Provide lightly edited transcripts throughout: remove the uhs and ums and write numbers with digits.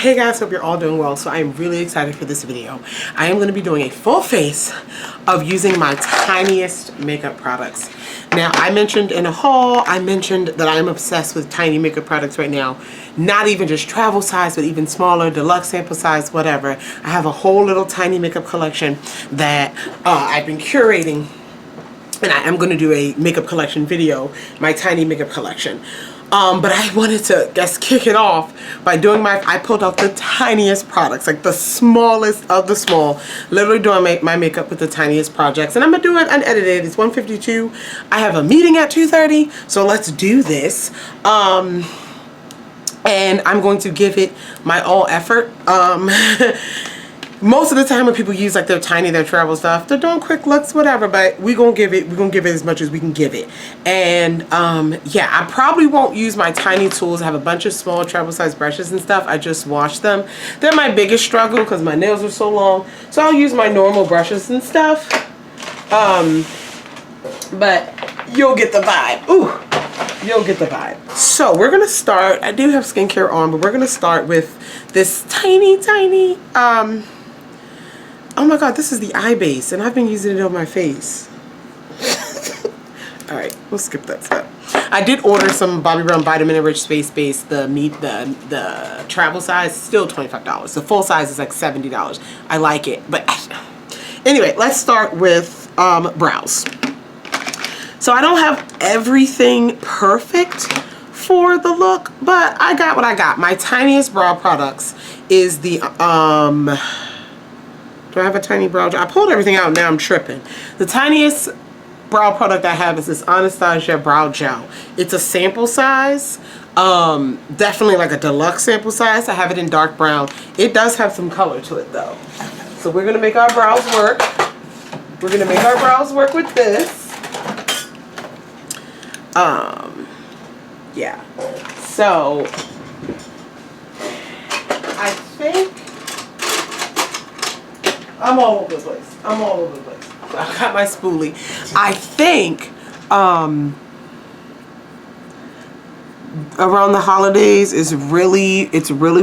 Hey guys, hope you're all doing well. So I am really excited for this video. I am going to be doing a full face of using my Tiniest makeup products. Now, I mentioned in a haul, I mentioned that I am obsessed with tiny makeup products right now. Not even just travel size, but even smaller, deluxe sample size, whatever. I have a whole little tiny makeup collection that I've been curating. And I am going to do a makeup collection video, my tiny makeup collection. But I wanted to just kick it off by doing I pulled out the tiniest products, like the smallest of the small, literally doing my makeup with the tiniest projects. And I'm going to do it unedited. It's 1:52. I have a meeting at 2:30, so let's do this. And I'm going to give it my all effort. Most of the time when people use like their travel stuff, they're doing quick looks, whatever, but we're gonna give it as much as we can give it. And yeah, I probably won't use my tiny tools. I have a bunch of small travel size brushes and stuff. I just washed them. They're my biggest struggle because my nails are so long. So I'll use my normal brushes and stuff. But you'll get the vibe. Ooh, you'll get the vibe. So we're gonna start. I do have skincare on, but we're gonna start with this tiny oh my god, this is the eye base, and I've been using it on my face. Alright, we'll skip that step. I did order some Bobbi Brown Vitamin Rich Space Base, the travel size, still $25. The full size is like $70. I like it, but anyway, let's start with brows. So I don't have everything perfect for the look, but I got what I got. My tiniest brow products is the do I have a tiny brow gel? I pulled everything out, now I'm tripping. The tiniest brow product I have is this Anastasia brow gel. It's a sample size, definitely like a deluxe sample size. I have it in dark brown. It does have some color to it though. So we're gonna make our brows work. We're gonna make our brows work with this. Yeah. So I think I'm all over the place. I'm all over the place. I got my spoolie. I think around the holidays it's really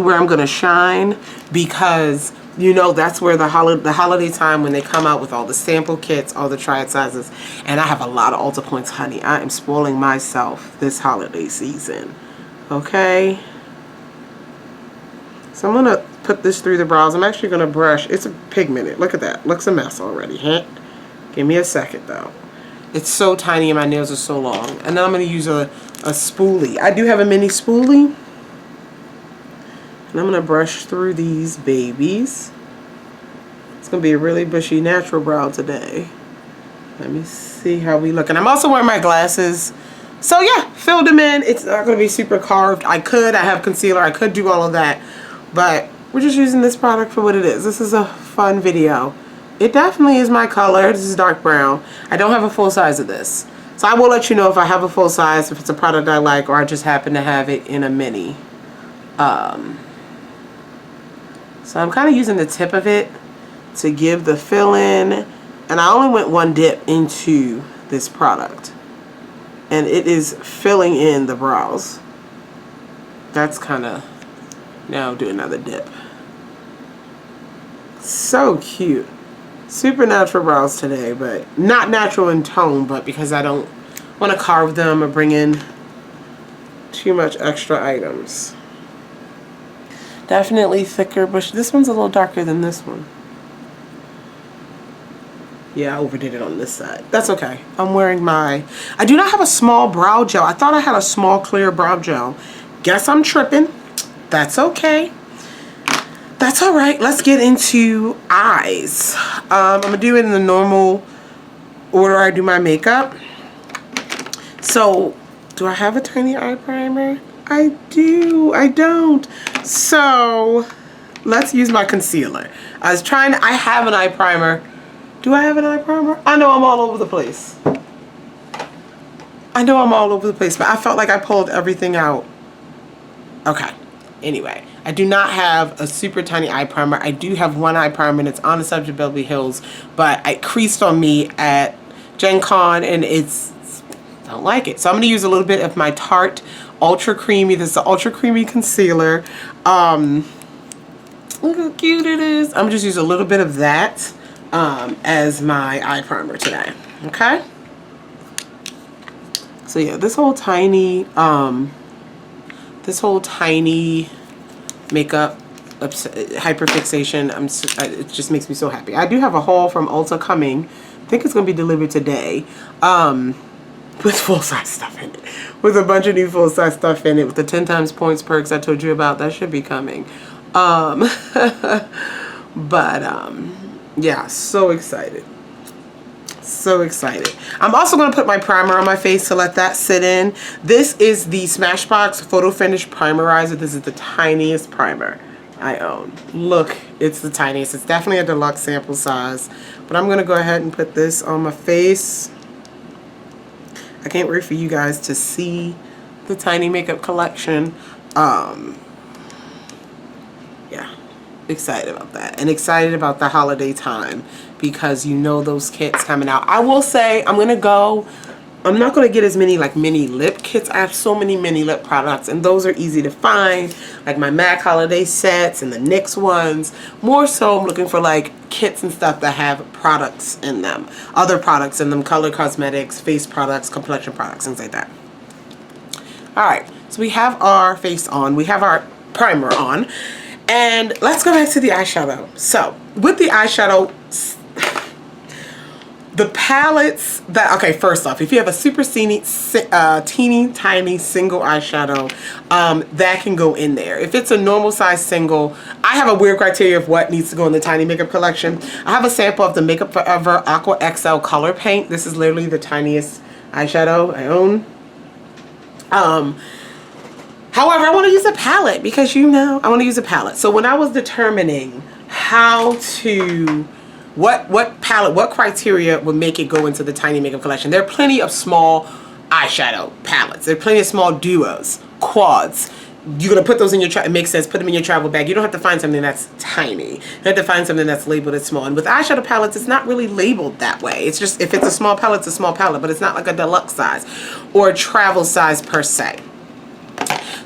where I'm gonna shine, because you know that's where the holiday time, when they come out with all the sample kits, all the triad sizes, and I have a lot of Ulta points, honey. I am spoiling myself this holiday season. Okay. So I'm gonna put this through the brows. I'm actually gonna brush. It's a pigmented. Look at that. Looks a mess already. Huh? Give me a second though. It's so tiny and my nails are so long. And then I'm gonna use a spoolie. I do have a mini spoolie. And I'm gonna brush through these babies. It's gonna be a really bushy natural brow today. Let me see how we look. And I'm also wearing my glasses. So yeah, filled them in. It's not gonna be super carved. I have concealer. I could do all of that. But we're just using this product for what it is. This is a fun video. It definitely is my color. This is dark brown. I don't have a full size of this. So I will let you know if I have a full size, if it's a product I like, or I just happen to have it in a mini. So I'm kind of using the tip of it to give the fill-in. And I only went one dip into this product. And it is filling in the brows. That's kind of... Now do another dip. So cute. Super natural brows today, but not natural in tone, but because I don't want to carve them or bring in too much extra items. Definitely thicker, but this one's a little darker than this one. Yeah, I overdid it on this side. That's okay. I'm wearing I do not have a small brow gel. I thought I had a small clear brow gel. Guess I'm tripping. That's okay. That's all right. Let's get into eyes. I'm going to do it in the normal order I do my makeup. So, do I have a tiny eye primer? I do. I don't. So, let's use my concealer. I have an eye primer. Do I have an eye primer? I know I'm all over the place. I know I'm all over the place, but I felt like I pulled everything out. Okay. Anyway, I do not have a super tiny eye primer. I do have one eye primer, and it's Anastasia Beverly Hills, but it creased on me at Gen Con, and I don't like it. So I'm going to use a little bit of my Tarte Ultra Creamy. This is the Ultra Creamy Concealer. Look how cute it is. I'm just using a little bit of that as my eye primer today. Okay. So yeah, this whole tiny makeup hyperfixation, it just makes me so happy. I do have a haul from Ulta coming. I think it's going to be delivered today. With full-size stuff in it. With a bunch of new full-size stuff in it. With the 10 times points perks I told you about. That should be coming. Yeah, so excited. So excited. I'm also going to put my primer on my face to let that sit in. This is the Smashbox Photo Finish Primerizer. This is the tiniest primer I own. Look, it's the tiniest. It's definitely a deluxe sample size. But I'm going to go ahead and put this on my face. I can't wait for you guys to see the tiny makeup collection. Yeah, excited about that. And excited about the holiday time because you know those kits coming out. I will say I'm not going to get as many like mini lip kits. I have so many mini lip products and those are easy to find. Like my MAC holiday sets and the NYX ones. More so I'm looking for like kits and stuff that have products in them. Other products in them. Color cosmetics, face products, complexion products, things like that. Alright, so we have our face on. We have our primer on. And let's go back to the eyeshadow. So with the eyeshadow, the palettes that, okay, first off, if you have a super teeny tiny single eyeshadow, that can go in there. If it's a normal size single, I have a weird criteria of what needs to go in the tiny makeup collection. I have a sample of the Makeup Forever Aqua XL color paint. This is literally the tiniest eyeshadow I own. However, I want to use a palette because I want to use a palette. So when I was determining how to what palette, what criteria would make it go into the tiny makeup collection, there are plenty of small eyeshadow palettes. There are plenty of small duos, quads. You're going to put those in your, it makes sense, put them in your travel bag. You don't have to find something that's tiny. You have to find something that's labeled as small. And with eyeshadow palettes, it's not really labeled that way. It's just, if it's a small palette, it's a small palette, but it's not like a deluxe size or a travel size per se.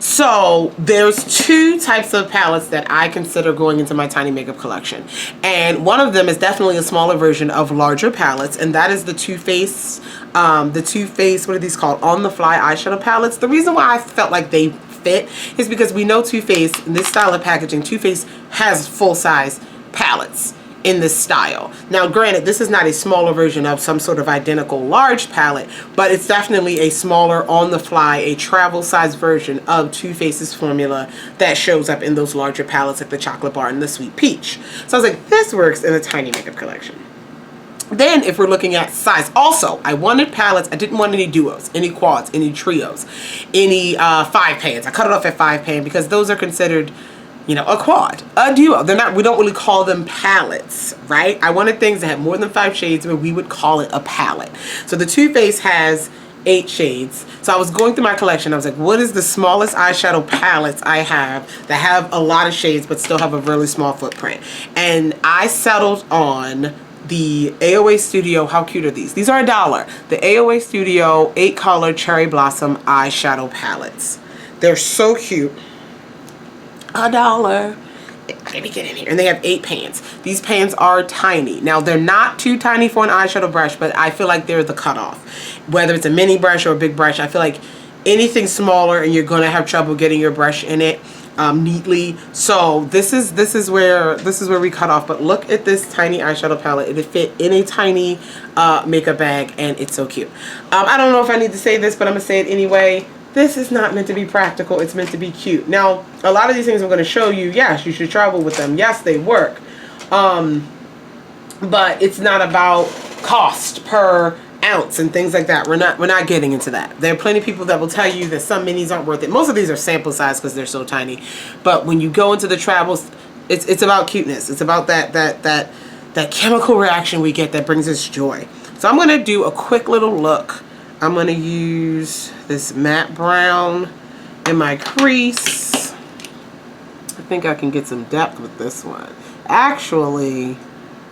So there's two types of palettes that I consider going into my tiny makeup collection. And one of them is definitely a smaller version of larger palettes, and that is the Too Faced, what are these called? On the Fly eyeshadow palettes. The reason why I felt like they fit is because we know Too Faced, in this style of packaging, Too Faced has full-size palettes in this style. Now granted, this is not a smaller version of some sort of identical large palette, but it's definitely a smaller, on the fly, a travel size version of Too Faced's formula that shows up in those larger palettes like the Chocolate Bar and the Sweet Peach. So I was like, this works in a tiny makeup collection. Then if we're looking at size, also I wanted palettes. I didn't want any duos, any quads, any trios, any 5-pans. I cut it off at 5-pan because those are considered, you know, a quad, a duo. They're not, we don't really call them palettes, right? I wanted things that had more than 5 shades, but we would call it a palette. So the Too Faced has 8 shades. So I was going through my collection. I was like, what is the smallest eyeshadow palettes I have that have a lot of shades but still have a really small footprint? And I settled on the AOA Studio. How cute are these? These are $1. The AOA Studio 8 color Cherry Blossom eyeshadow palettes. They're so cute. $1. Let me get in here. And they have 8 pans. These pans are tiny. Now they're not too tiny for an eyeshadow brush, but I feel like they're the cutoff. Whether it's a mini brush or a big brush, I feel like anything smaller and you're gonna have trouble getting your brush in it neatly. So this is where we cut off. But look at this tiny eyeshadow palette. It fit in a tiny makeup bag, and it's so cute. I don't know if I need to say this, but I'm gonna say it anyway. This is not meant to be practical. It's meant to be cute. Now, a lot of these things I'm going to show you, yes, you should travel with them. Yes, they work. But it's not about cost per ounce and things like that. We're not getting into that. There are plenty of people that will tell you that some minis aren't worth it. Most of these are sample size because they're so tiny. But when you go into the travels, it's about cuteness. It's about that chemical reaction we get that brings us joy. So I'm going to do a quick little look. I'm going to use this matte brown in my crease. I think I can get some depth with this one. Actually,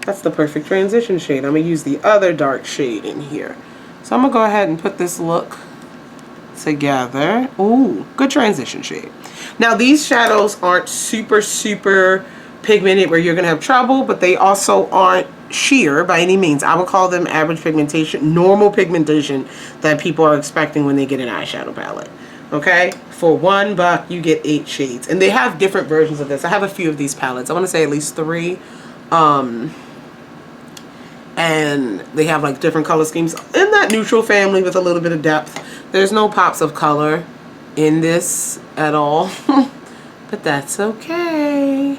that's the perfect transition shade. I'm going to use the other dark shade in here. So I'm going to go ahead and put this look together. Ooh, good transition shade. Now these shadows aren't super pigmented where you're gonna have trouble, but they also aren't sheer by any means. I would call them average pigmentation, normal pigmentation that people are expecting when they get an eyeshadow palette. Okay, for $1 you get 8 shades, and they have different versions of this. I have a few of these palettes. I want to say at least 3, and they have like different color schemes in that neutral family with a little bit of depth. There's no pops of color in this at all, but that's okay.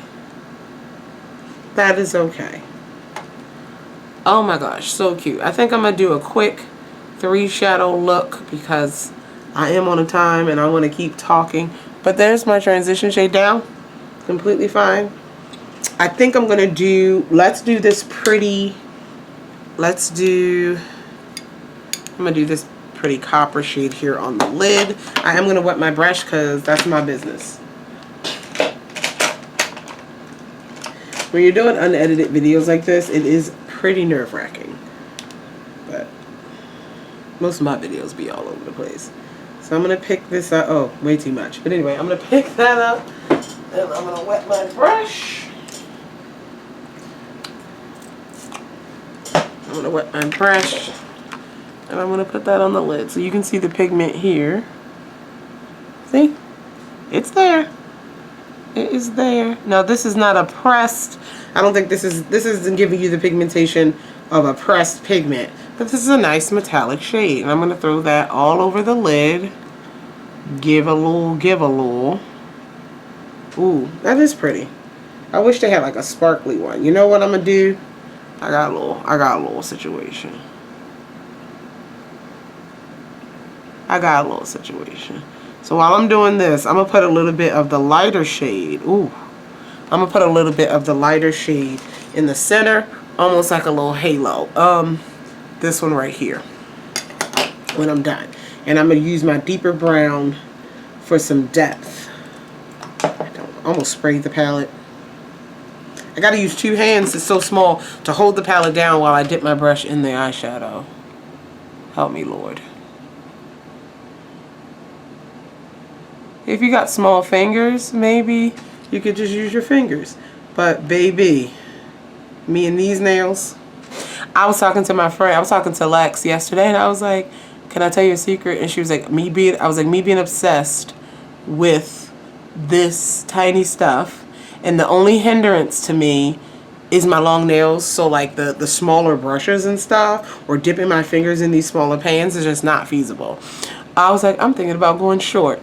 That is okay. Oh my gosh, so cute. I think I'm gonna do a quick 3 shadow look because I am on a time and I want to keep talking. But there's my transition shade down. Completely fine. I think I'm going to do, let's do this pretty, I'm going to do this pretty copper shade here on the lid. I am going to wet my brush because that's my business. When you're doing unedited videos like this, it is pretty nerve-wracking. But most of my videos be all over the place. So I'm going to pick this up. Oh, way too much. But anyway, I'm going to pick that up and I'm going to wet my brush. I'm going to wet my brush and I'm going to put that on the lid so you can see the pigment here. See? It's there. It is there. Now this is not a pressed, I don't think this isn't giving you the pigmentation of a pressed pigment. But this is a nice metallic shade. And I'm going to throw that all over the lid. Give a little. Ooh, that is pretty. I wish they had like a sparkly one. You know what I'm going to do? I got a little situation. So while I'm doing this, I'm going to put a little bit of the lighter shade. Ooh. I'm going to put a little bit of the lighter shade in the center. Almost like a little halo. This one right here. When I'm done. And I'm going to use my deeper brown for some depth. I almost sprayed the palette. I got to use 2 hands. It's so small to hold the palette down while I dip my brush in the eyeshadow. Help me, Lord. If you got small fingers, maybe you could just use your fingers. But baby, me and these nails. I was talking to my friend. I was talking to Lex yesterday, and I was like, "Can I tell you a secret?" And she was like, me being obsessed with this tiny stuff, and the only hindrance to me is my long nails. So like the smaller brushes and stuff, or dipping my fingers in these smaller pans is just not feasible. I was like, I'm thinking about going short.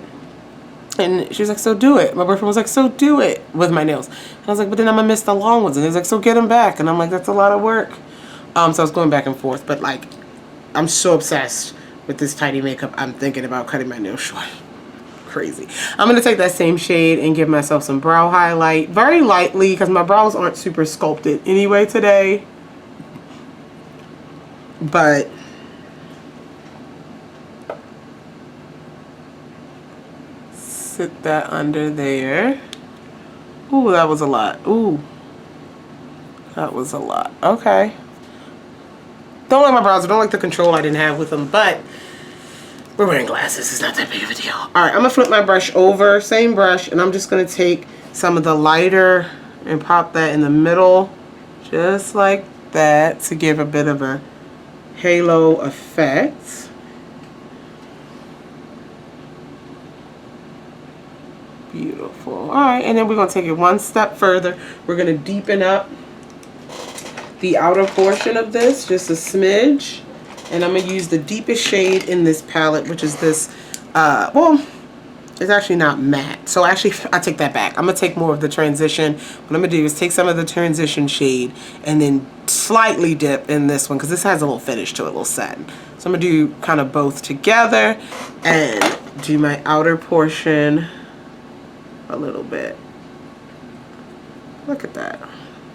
And she was like, so do it. My boyfriend was like, so do it with my nails. And I was like, but then I'm going to miss the long ones. And he was like, so get them back. And I'm like, that's a lot of work. So I was going back and forth. But like, I'm so obsessed with this tiny makeup. I'm thinking about cutting my nails short. Crazy. I'm going to take that same shade and give myself some brow highlight. Very lightly, because my brows aren't super sculpted anyway today. But sit that under there. Ooh, that was a lot. Ooh, that was a lot. Okay. Don't like my brows. I don't like the control I didn't have with them, but we're wearing glasses. It's not that big of a deal. All right, I'm gonna flip my brush over, same brush, and I'm just gonna take some of the lighter and pop that in the middle, just like that, to give a bit of a halo effect. Beautiful. All right, and then we're going to take it one step further. We're going to deepen up the outer portion of this, just a smidge. And I'm going to use the deepest shade in this palette, which is this, well, it's actually not matte. So actually, I take that back. I'm going to take more of the transition. What I'm going to do is take some of the transition shade and then slightly dip in this one, because this has a little finish to it, a little satin. So I'm going to do kind of both together and do my outer portion a little bit. Look at that.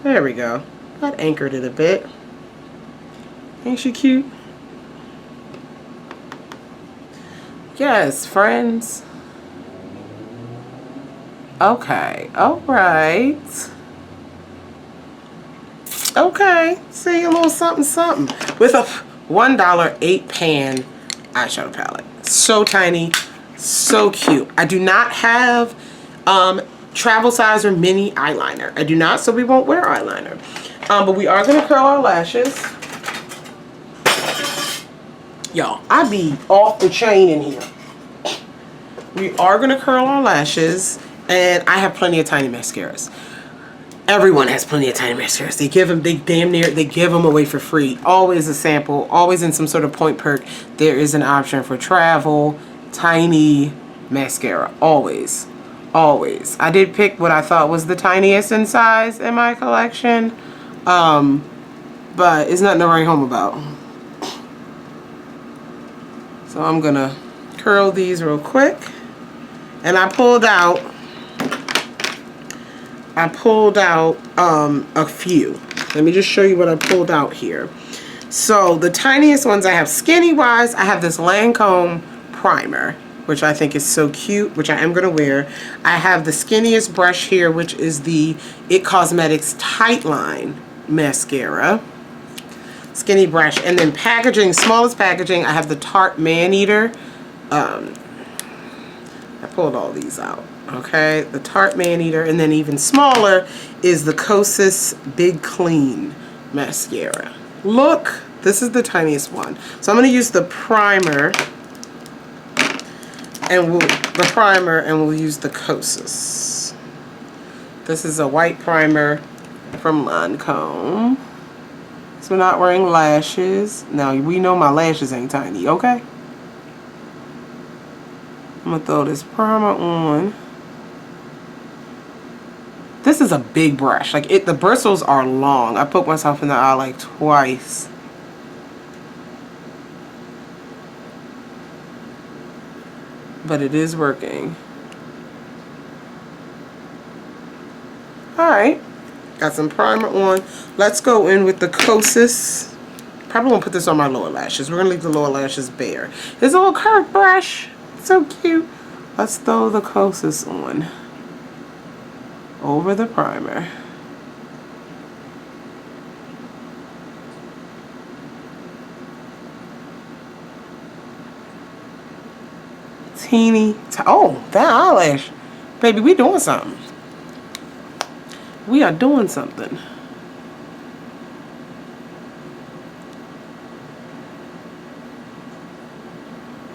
There we go. That anchored it a bit. Ain't she cute? Yes, friends. Okay. All right. Okay. See, a little something something with a $1 8-pan eyeshadow palette. So tiny, so cute. I do not have travel size or mini eyeliner. I do not, so we won't wear eyeliner. But we are gonna curl our lashes. Y'all, I be off the chain in here. We are gonna curl our lashes, and I have plenty of tiny mascaras. Everyone has plenty of tiny mascaras. They give them away for free. Always a sample, always in some sort of point perk. There is an option for travel, tiny mascara, always. Always. I did pick what I thought was the tiniest in size in my collection. But it's nothing to write home about. So I'm gonna curl these real quick. And I pulled out a few. Let me just show you what I pulled out here. So the tiniest ones I have skinny wise, I have this Lancome primer, which I think is so cute, which I am going to wear. I have the skinniest brush here, which is the It Cosmetics Tightline mascara. Skinny brush. And then packaging, smallest packaging, I have the Tarte Maneater. I pulled all these out. Okay, the Tarte Maneater, and then even smaller is the Kosas Big Clean mascara. Look, this is the tiniest one. So I'm going to use the primer, and we'll use the Kosas. This is a white primer from Lancome. So we're not wearing lashes. Now we know my lashes ain't tiny, okay? I'm gonna throw this primer on. This is a big brush. Like the bristles are long. I poked myself in the eye like twice. But it is working. Alright. Got some primer on. Let's go in with the Kosas. Probably won't put this on my lower lashes. We're gonna leave the lower lashes bare. It's a little curved brush. So cute. Let's throw the Kosas on over the primer. Oh, that eyelash. Baby, we doing something. We are doing something.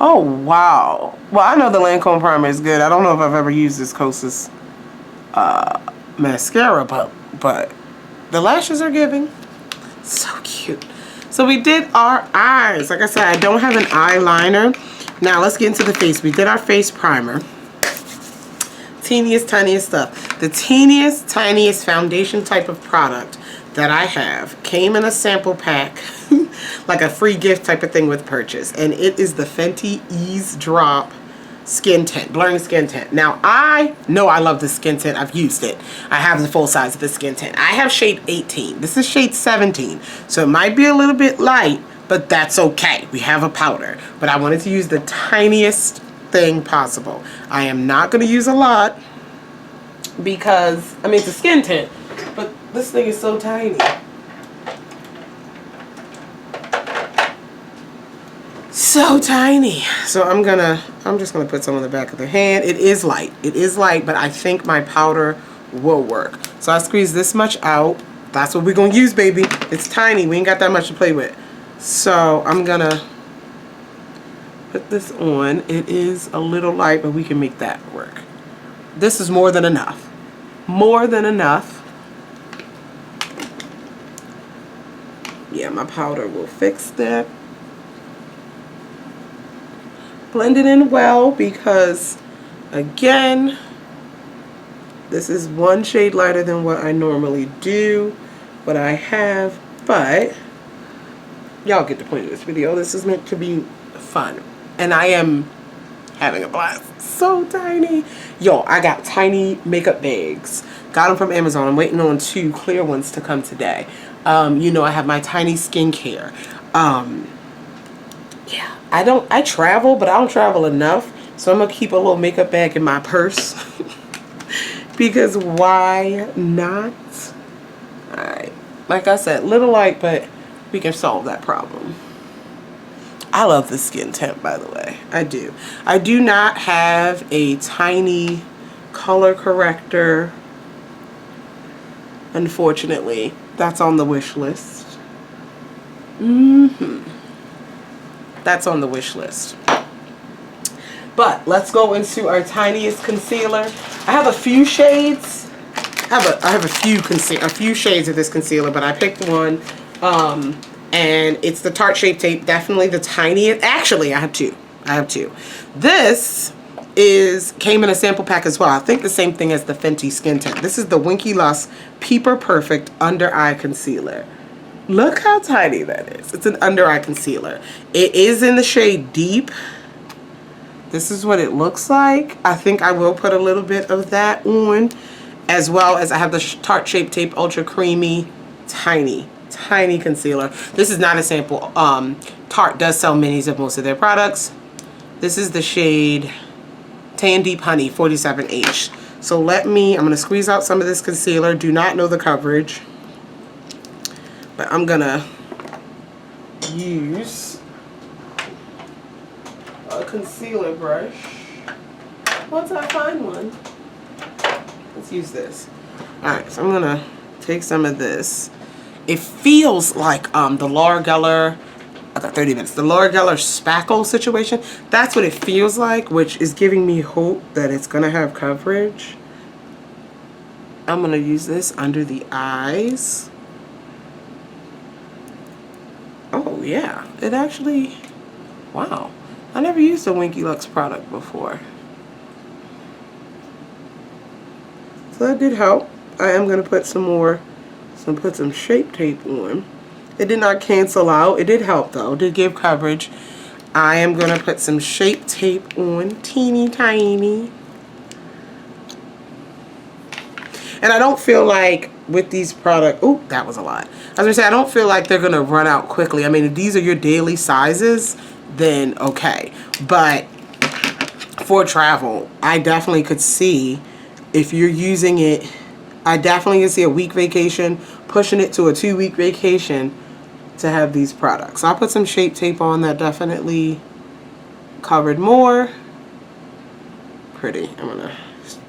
Oh, wow. Well, I know the Lancome primer is good. I don't know if I've ever used this Kosas mascara, but the lashes are giving. So cute. So we did our eyes. Like I said, I don't have an eyeliner. Now let's get into the face. We did our face primer. Teeniest, tiniest stuff. The teeniest, tiniest foundation type of product that I have came in a sample pack, like a free gift type of thing with purchase. And it is the Fenty Ease Drop Skin Tint, Blurring Skin Tint. Now, I know I love this skin tint. I've used it. I have the full size of the skin tint. I have shade 18. This is shade 17. So it might be a little bit light, but that's okay. We have a powder. But I wanted to use the tiniest thing possible. I am not going to use a lot because, I mean, it's a skin tint, but this thing is so tiny. So tiny. So I'm just gonna put some on the back of the hand. It is light. It is light, but I think my powder will work. So I squeeze this much out. That's what we're gonna use, baby. It's tiny. We ain't got that much to play with. So I'm gonna put this on. It is a little light, but we can make that work. This is more than enough. More than enough. Yeah, my powder will fix that. Blend it in well because, again, this is one shade lighter than what I normally do, what I have, but y'all get the point of this video. This is meant to be fun, and I am having a blast. So tiny. Yo, I got tiny makeup bags. Got them from Amazon. I'm waiting on 2 clear ones to come today. You know, I have my tiny skincare. Yeah, I travel, but I don't travel enough. So I'm going to keep a little makeup bag in my purse. Because why not? Alright. Like I said, little light, but we can solve that problem. I love the skin tint, by the way. I do. I do not have a tiny color corrector. Unfortunately, that's on the wish list. That's on the wish list. But let's go into our Tiniest concealer. I have a few shades. I have a few shades of this concealer, but I picked one. And it's the Tarte Shape Tape, definitely the tiniest. Actually, I have two. This came in a sample pack as well. I think the same thing as the Fenty Skin Tint. This is the Winky Lust Peeper Perfect Under Eye Concealer. Look how tiny that is. It's an under eye concealer. It is in the shade Deep. This is what it looks like. I think I will put a little bit of that on, as well as I have the Tarte Shape Tape Ultra Creamy Tiny concealer. This is not a sample. Tarte does sell minis of most of their products. This is the shade Tan Deep Honey 47H. So I'm going to squeeze out some of this concealer. Do not know the coverage, but I'm going to use a concealer brush. Once I find one, let's use this. Alright, so I'm going to take some of this. It feels like the Laura Geller, I got 30 minutes, the Laura Geller spackle situation. That's what it feels like, which is giving me hope that it's going to have coverage. I'm going to use this under the eyes. Oh yeah, it actually, wow. I never used a Winky Lux product before. So that did help. I am going to put put some Shape Tape on. It did not cancel out. It did help though. It did give coverage. I am going to put some Shape Tape on, teeny tiny. And I don't feel like with these products, oh, that was a lot. I was going to say, I don't feel like they're going to run out quickly. I mean, if these are your daily sizes, then okay. But for travel, I definitely could see if you're using it, I definitely can see a week vacation, pushing it to a 2-week vacation to have these products. I'll put some Shape Tape on that definitely covered more. Pretty. I'm going to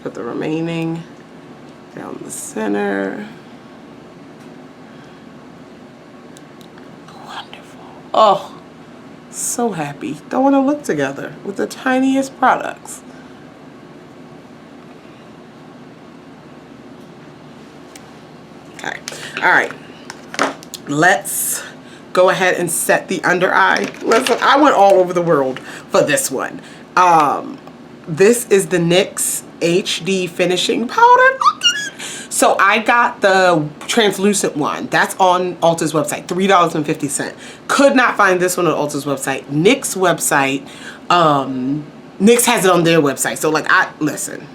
put the remaining down the center. Wonderful. Oh, so happy. Don't want to look together with the tiniest products. Okay. All right. Let's go ahead and set the under eye. Listen, I went all over the world for this one. This is the NYX HD Finishing Powder. Look at it. So I got the translucent one. That's on Ulta's website, $3.50. Could not find this one on Ulta's website. NYX website, NYX has it on their website. So like, listen.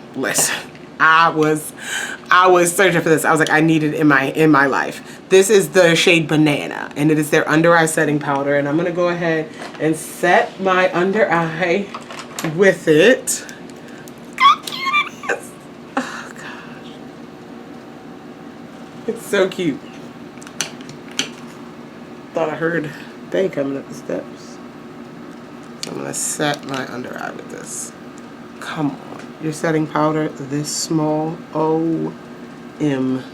I was searching for this. I was like, I need it in my life. This is the shade Banana, and it is their under eye setting powder. And I'm gonna go ahead and set my under eye with it. Look how cute it is. Oh gosh, it's so cute. Thought I heard Bay coming up the steps. So I'm gonna set my under eye with this. Come on. Your setting powder this small. OMG.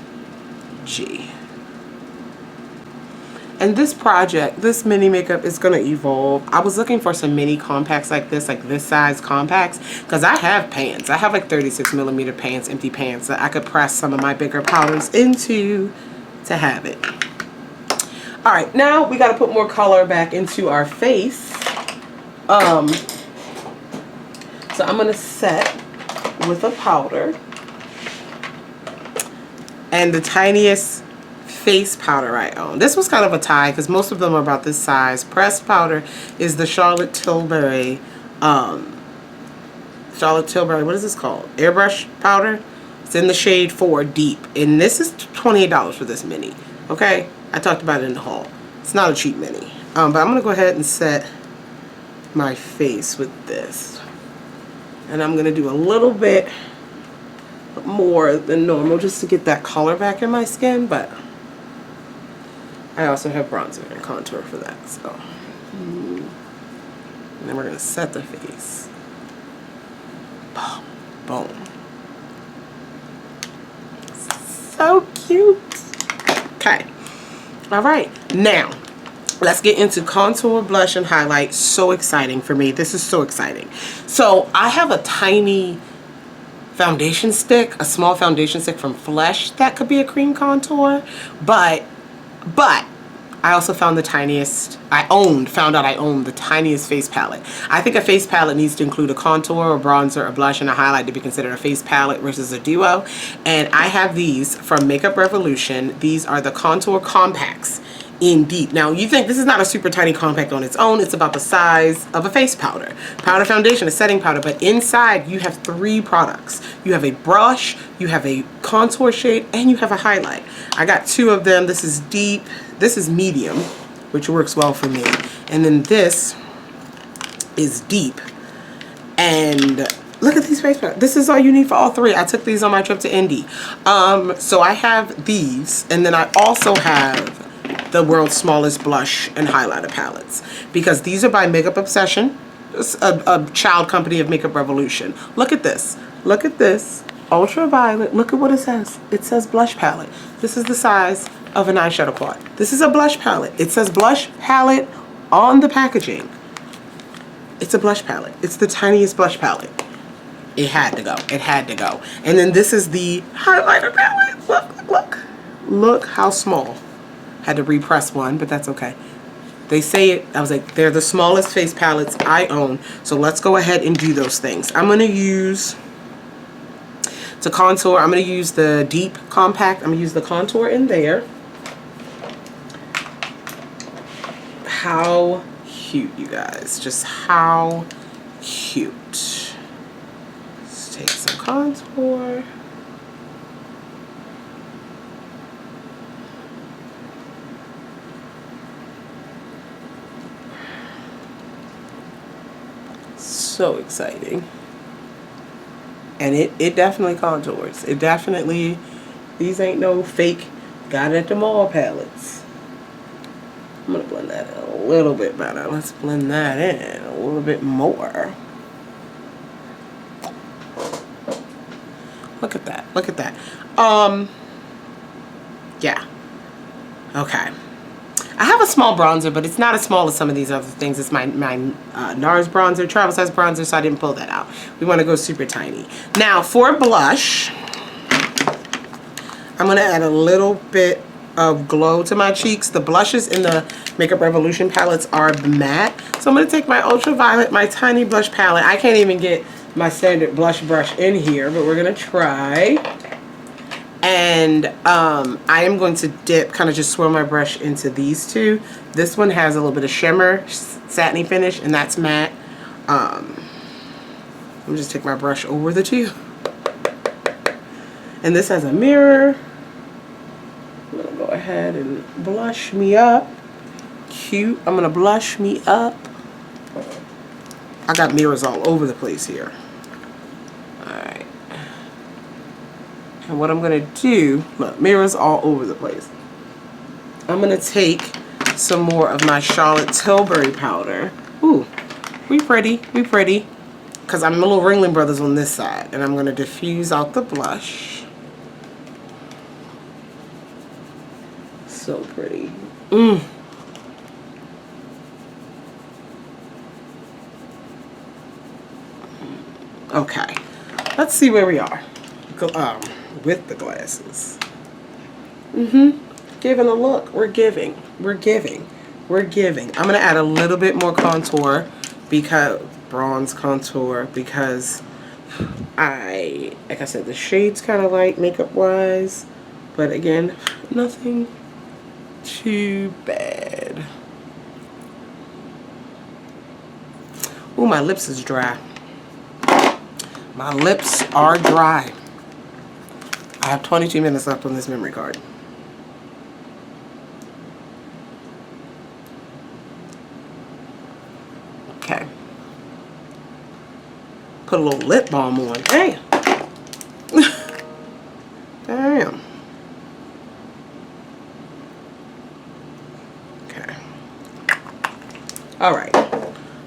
And this project, this mini makeup is going to evolve. I was looking for some mini compacts like this size compacts, because I have pans. I have like 36mm pans, empty pans that I could press some of my bigger powders into to have it. All right, now we got to put more color back into our face. So I'm going to set with a powder, and the tiniest face powder I own. This was kind of a tie because most of them are about this size. Pressed powder is the Charlotte Tilbury, what is this called? Airbrush powder. It's in the shade 4 Deep, and this is $28 for this mini. Okay, I talked about it in the haul. It's not a cheap mini, but I'm gonna go ahead and set my face with this. And I'm going to do a little bit more than normal just to get that color back in my skin, but I also have bronzer and contour for that. So, and then we're going to set the face. Boom. Boom. so cute. Okay. All right. Now, let's get into contour, blush, and highlight. So exciting for me. This is so exciting. So I have a tiny foundation stick, a small foundation stick from Flesh that could be a cream contour, but I also found the tiniest, found out I owned the tiniest face palette. I think a face palette needs to include a contour, a bronzer, a blush, and a highlight to be considered a face palette versus a duo. And I have these from Makeup Revolution. These are the Contour Compacts in Deep. Now, you think this is not a super tiny compact on its own. It's about the size of a face powder. Powder foundation, a setting powder, but inside you have 3 products. You have a brush, you have a contour shade, and you have a highlight. I got 2 of them. This is Deep. This is medium, which works well for me. And then this is Deep. And look at these face powders. This is all you need for all 3. I took these on my trip to Indy. So I have these, and then I also have the world's smallest blush and highlighter palettes, because these are by Makeup Obsession, a child company of Makeup Revolution. Look at this. Look at this. Ultraviolet. Look at what it says. It says blush palette. This is the size of an eyeshadow quad. This is a blush palette. It says blush palette on the packaging. It's a blush palette. It's the tiniest blush palette. It had to go. It had to go. And then this is the highlighter palette. Look, look, look. Look how small. Had to repress one, but that's okay. They say it, I was like, they're the smallest face palettes I own. So let's go ahead and do those things. I'm gonna use, to contour, I'm gonna use the Deep Compact. I'm gonna use the contour in there. How cute, you guys. Just how cute. Let's take some contour. So exciting. And it definitely contours. It definitely, these ain't no fake got it at the mall palettes. I'm gonna blend that in a little bit better. Let's blend that in a little bit more. Look at that. Look at that. Yeah. Okay. I have a small bronzer, but it's not as small as some of these other things. It's my NARS bronzer, travel size bronzer, so I didn't pull that out. We want to go super tiny. Now, for blush, I'm going to add a little bit of glow to my cheeks. The blushes in the Makeup Revolution palettes are matte. So I'm going to take my ultraviolet, my tiny blush palette. I can't even get my standard blush brush in here, but we're going to try. And I am going to dip, kind of just swirl my brush into these 2. This one has a little bit of shimmer, satiny finish, and that's matte. Let me just take my brush over the 2. And this has a mirror. I'm going to go ahead and blush me up. Cute. I'm going to blush me up. I got mirrors all over the place here. Alright. And what I'm going to do, look, mirrors all over the place. I'm going to take some more of my Charlotte Tilbury powder. Ooh, we pretty, we pretty. Because I'm a little Ringling Brothers on this side. And I'm going to diffuse out the blush. So pretty. Okay, let's see where we are. With the glasses. Giving a look. We're giving. We're giving. We're giving. I'm going to add a little bit more contour, because bronze contour, because like I said, the shade's kind of light makeup wise, but again, nothing too bad. Oh, my lips is dry. My lips are dry. I have 22 minutes left on this memory card. Okay. Put a little lip balm on. Damn. Damn. Okay. Alright.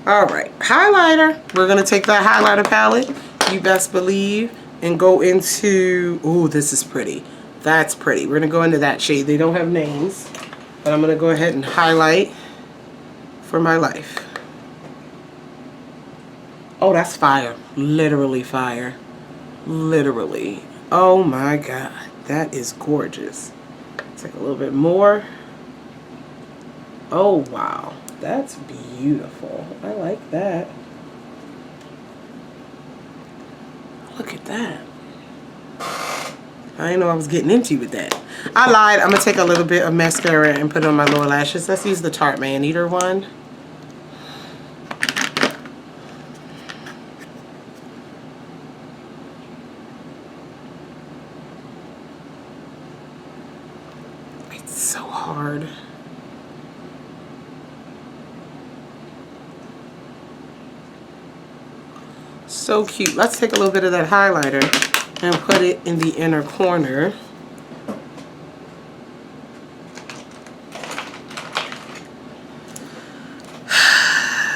Alright. Highlighter. We're going to take that highlighter palette, you best believe, and go into, ooh, this is pretty. That's pretty. We're gonna go into that shade. They don't have names, but I'm gonna go ahead and highlight for my life. Oh, that's fire. Literally fire. Literally. Oh my God. That is gorgeous. Take a little bit more. Oh wow. That's beautiful. I like that. Look at that. I didn't know I was getting into with that. I lied. I'm going to take a little bit of mascara and put it on my lower lashes. Let's use the Tarte Man Eater one. It's so hard. So cute. Let's take a little bit of that highlighter and put it in the inner corner.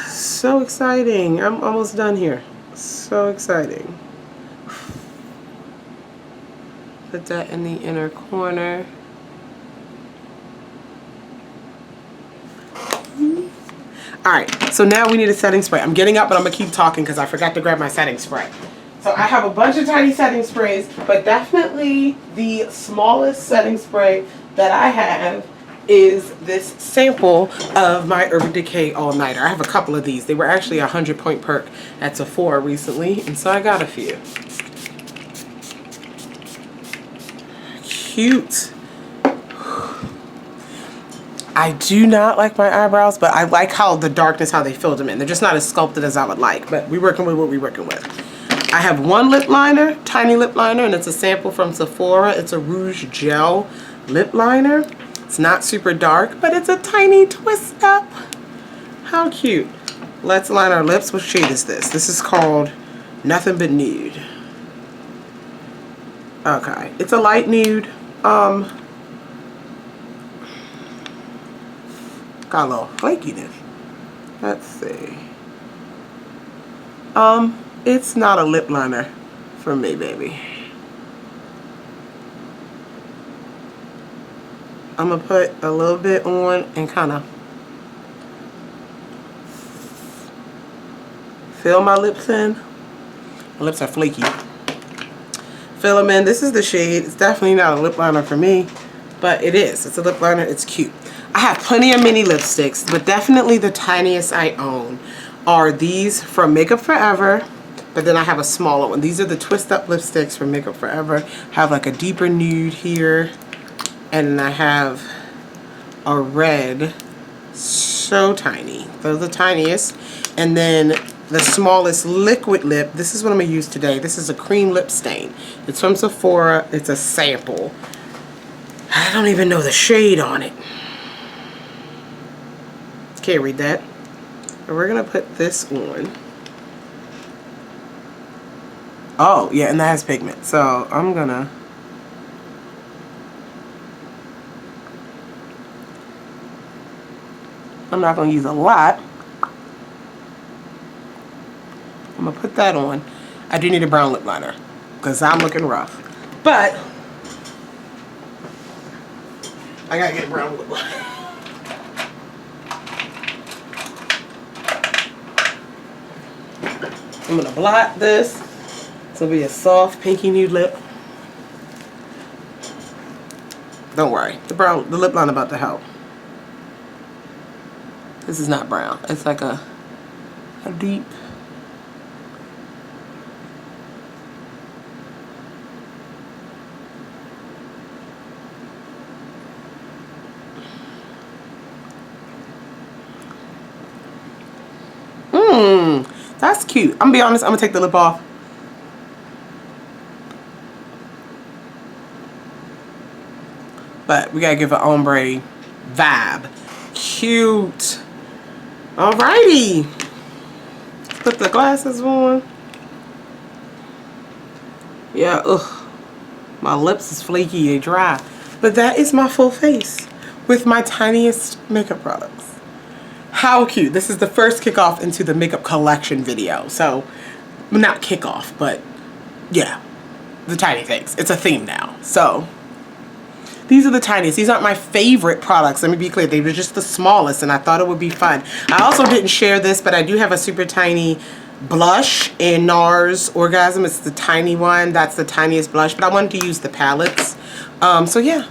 So exciting. I'm almost done here. So exciting. Put that in the inner corner. Alright, so now we need a setting spray. I'm getting up, but I'm going to keep talking because I forgot to grab my setting spray. So I have a bunch of tiny setting sprays, but definitely the smallest setting spray that I have is this sample of my Urban Decay All Nighter. I have a couple of these. They were actually a 100-point perk at Sephora recently, and so I got a few. Cute. I do not like my eyebrows, but I like how the darkness, how they filled them in. They're just not as sculpted as I would like, but we're working with what we're working with. I have one lip liner, tiny lip liner, and it's a sample from Sephora. It's a Rouge Gel lip liner. It's not super dark, but it's a tiny twist up. How cute. Let's line our lips. What shade is this? This is called Nothing But Nude. Okay, it's a light nude. Got a little flakiness. Let's see. It's not a lip liner for me, baby. I'm gonna put a little bit on and kind of fill my lips in. My lips are flaky. Fill them in. This is the shade. It's definitely not a lip liner for me, but it is. It's a lip liner. It's cute. I have plenty of mini lipsticks, but definitely the tiniest I own are these from Makeup Forever, but then I have a smaller one. These are the twist up lipsticks from Makeup Forever. Have like a deeper nude here, and I have a red, so tiny. Those are the tiniest. And then the smallest liquid lip, this is what I'm gonna use today. This is a cream lip stain. It's from Sephora. It's a sample. I don't even know the shade on it. Can't read that. And we're gonna put this on. Oh, yeah, and that has pigment. So I'm not gonna use a lot. I'm gonna put that on. I do need a brown lip liner because I'm looking rough. But I gotta get a brown lip liner. I'm gonna blot this. This will be a soft pinky nude lip. Don't worry, the lip line about to help. This is not brown. It's like a deep. That's cute. I'm gonna be honest, I'm gonna take the lip off. But we gotta give an ombre vibe. Cute. Alrighty. Put the glasses on. Yeah, ugh. My lips is flaky and dry. But that is my full face with my tiniest makeup products. How cute. This is the first kickoff into the makeup collection video. So, not kickoff, but yeah, the tiny things. It's a theme now. So, These are the tiniest. These aren't my favorite products. Let me be clear. They were just the smallest, and I thought it would be fun. I also didn't share this, but I do have a super tiny blush in NARS Orgasm. It's the tiny one. That's the tiniest blush, but I wanted to use the palettes. So yeah,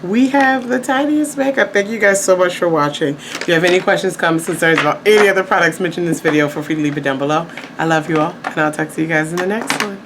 we have the tiniest makeup. Thank you guys so much for watching. If you have any questions, comments, concerns about any other products mentioned in this video, feel free to leave it down below. I love you all, and I'll talk to you guys in the next one.